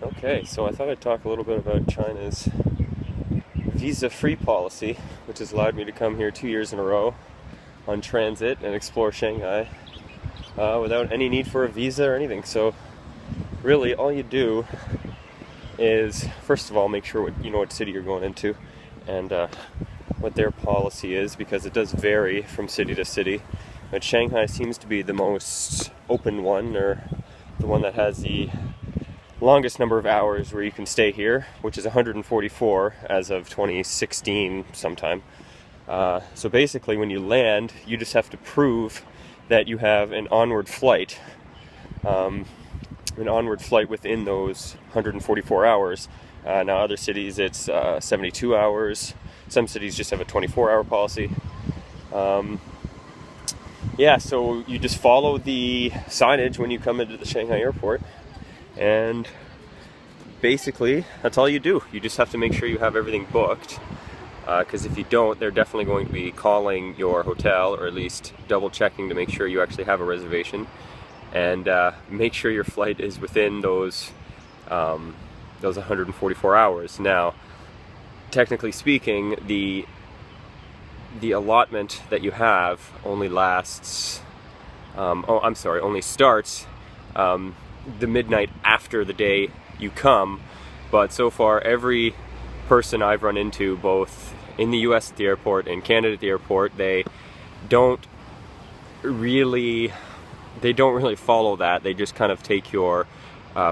Okay, so I thought I'd talk a little bit about China's visa-free policy, which has allowed me to come here 2 years in a row on transit and explore Shanghai without any need for a visa or anything. So really, all you do is, first of all, make sure you know what city you're going into and what their policy is, because it does vary from city to city. But Shanghai seems to be the most open one, or the one that has the longest number of hours where you can stay here, which is 144 as of 2016 sometime. So basically, when you land, you just have to prove that you have an onward flight within those 144 hours. Now other cities it's 72 hours. Some cities just have a 24-hour policy. So you just follow the signage when you come into the Shanghai airport, and basically that's all you do. You just have to make sure you have everything booked, because if you don't, they're definitely going to be calling your hotel, or at least double checking to make sure you actually have a reservation, and make sure your flight is within those 144 hours. Now, technically speaking, the allotment that you have only lasts, only starts the midnight after the day you come. But so far, every person I've run into, both in the US at the airport and Canada at the airport, they don't really follow that. They just kind of take your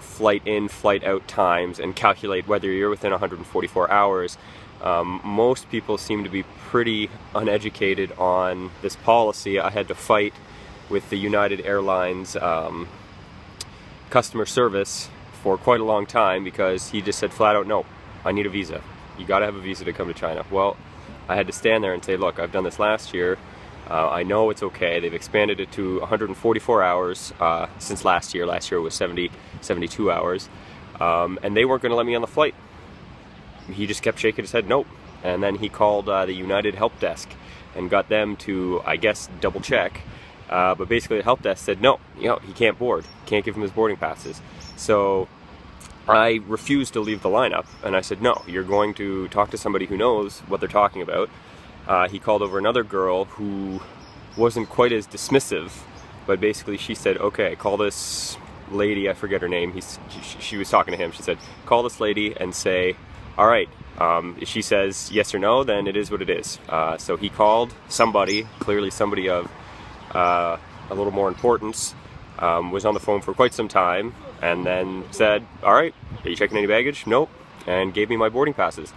flight in, flight out times and calculate whether you're within 144 hours. Most people seem to be pretty uneducated on this policy. I had to fight with the United Airlines customer service for quite a long time, because he just said flat out, no, I need a visa. You gotta have a visa to come to China. Well, I had to stand there and say, look, I've done this last year. I know it's okay. They've expanded it to 144 hours since last year. Last year it was 72 hours. And they weren't gonna let me on the flight. He just kept shaking his head, nope. And then he called the United help desk and got them to, I guess, double check. But basically the help desk said, no, he can't board. Can't give him his boarding passes. So I refused to leave the lineup, and I said, no, you're going to talk to somebody who knows what they're talking about. He called over another girl who wasn't quite as dismissive, but basically she said, okay, call this lady, I forget her name, she was talking to him, she said, call this lady and say, all right, if she says yes or no, then it is what it is. So he called somebody, clearly somebody of a little more importance, was on the phone for quite some time, and then said, all right, are you checking any baggage? Nope. And gave me my boarding passes.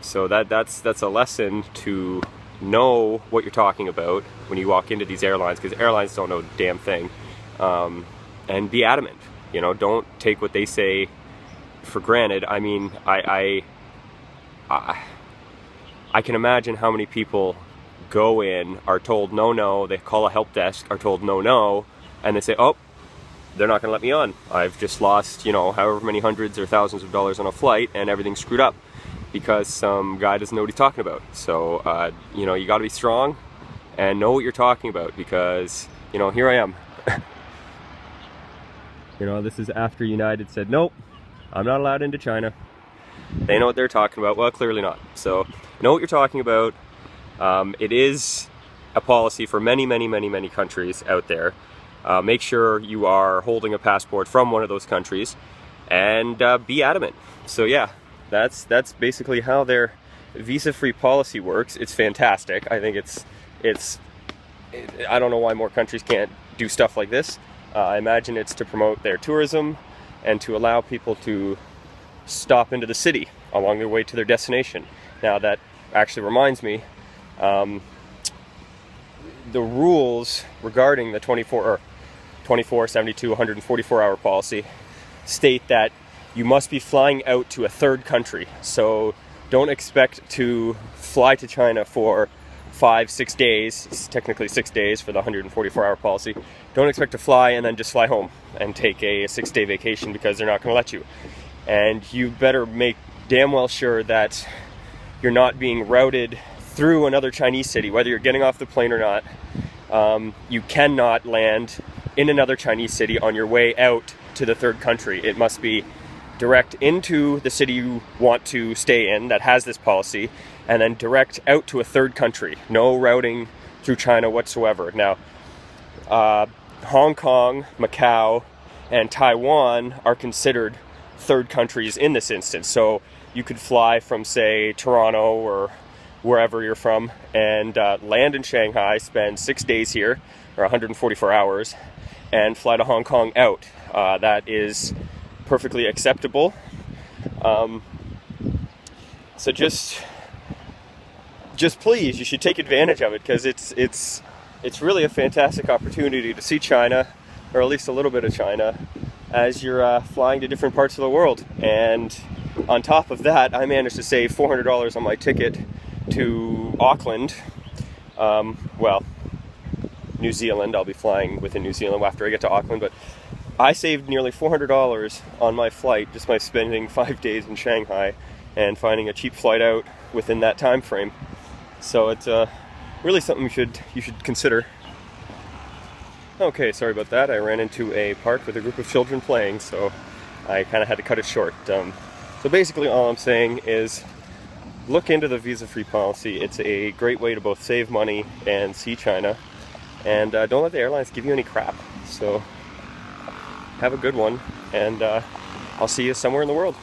So that's a lesson to know what you're talking about when you walk into these airlines, because airlines don't know a damn thing. And be adamant. Don't take what they say for granted. I mean, I can imagine how many people go in, are told no, they call a help desk, are told no, and they say, oh, they're not going to let me on. I've just lost, however many hundreds or thousands of dollars on a flight, and everything's screwed up because some guy doesn't know what he's talking about. So, you got to be strong and know what you're talking about, because, here I am. This is after United said, nope, I'm not allowed into China. They know what they're talking about. Well, clearly not. So, know what you're talking about. It is a policy for many, many, many, many countries out there. Make sure you are holding a passport from one of those countries, and be adamant. So yeah, that's basically how their visa-free policy works. It's fantastic. I think I don't know why more countries can't do stuff like this. I imagine it's to promote their tourism and to allow people to stop into the city along their way to their destination. Now that actually reminds me, the rules regarding the 24, 72, 144-hour policy state that you must be flying out to a third country. So don't expect to fly to China for 5-6 days. It's technically 6 days for the 144-hour policy. Don't expect to fly and then just fly home and take a 6-day vacation, because they're not going to let you. And you better make damn well sure that you're not being routed through another Chinese city, whether you're getting off the plane or not. You cannot land in another Chinese city on your way out to the third country. It must be direct into the city you want to stay in that has this policy, and then direct out to a third country. No routing through China whatsoever. Now, Hong Kong, Macau, and Taiwan are considered third countries in this instance. So you could fly from, say, Toronto or wherever you're from, and land in Shanghai, spend 6 days here, or 144 hours, and fly to Hong Kong out. That is perfectly acceptable. So just please, you should take advantage of it, because it's really a fantastic opportunity to see China, or at least a little bit of China, as you're flying to different parts of the world. And on top of that, I managed to save $400 on my ticket to Auckland. Well, New Zealand. I'll be flying within New Zealand after I get to Auckland, but I saved nearly $400 on my flight just by spending 5 days in Shanghai and finding a cheap flight out within that time frame. So it's really something you should consider. Okay, sorry about that. I ran into a park with a group of children playing, so I kind of had to cut it short. So basically all I'm saying is look into the visa-free policy. It's a great way to both save money and see China. And don't let the airlines give you any crap. So have a good one, and I'll see you somewhere in the world.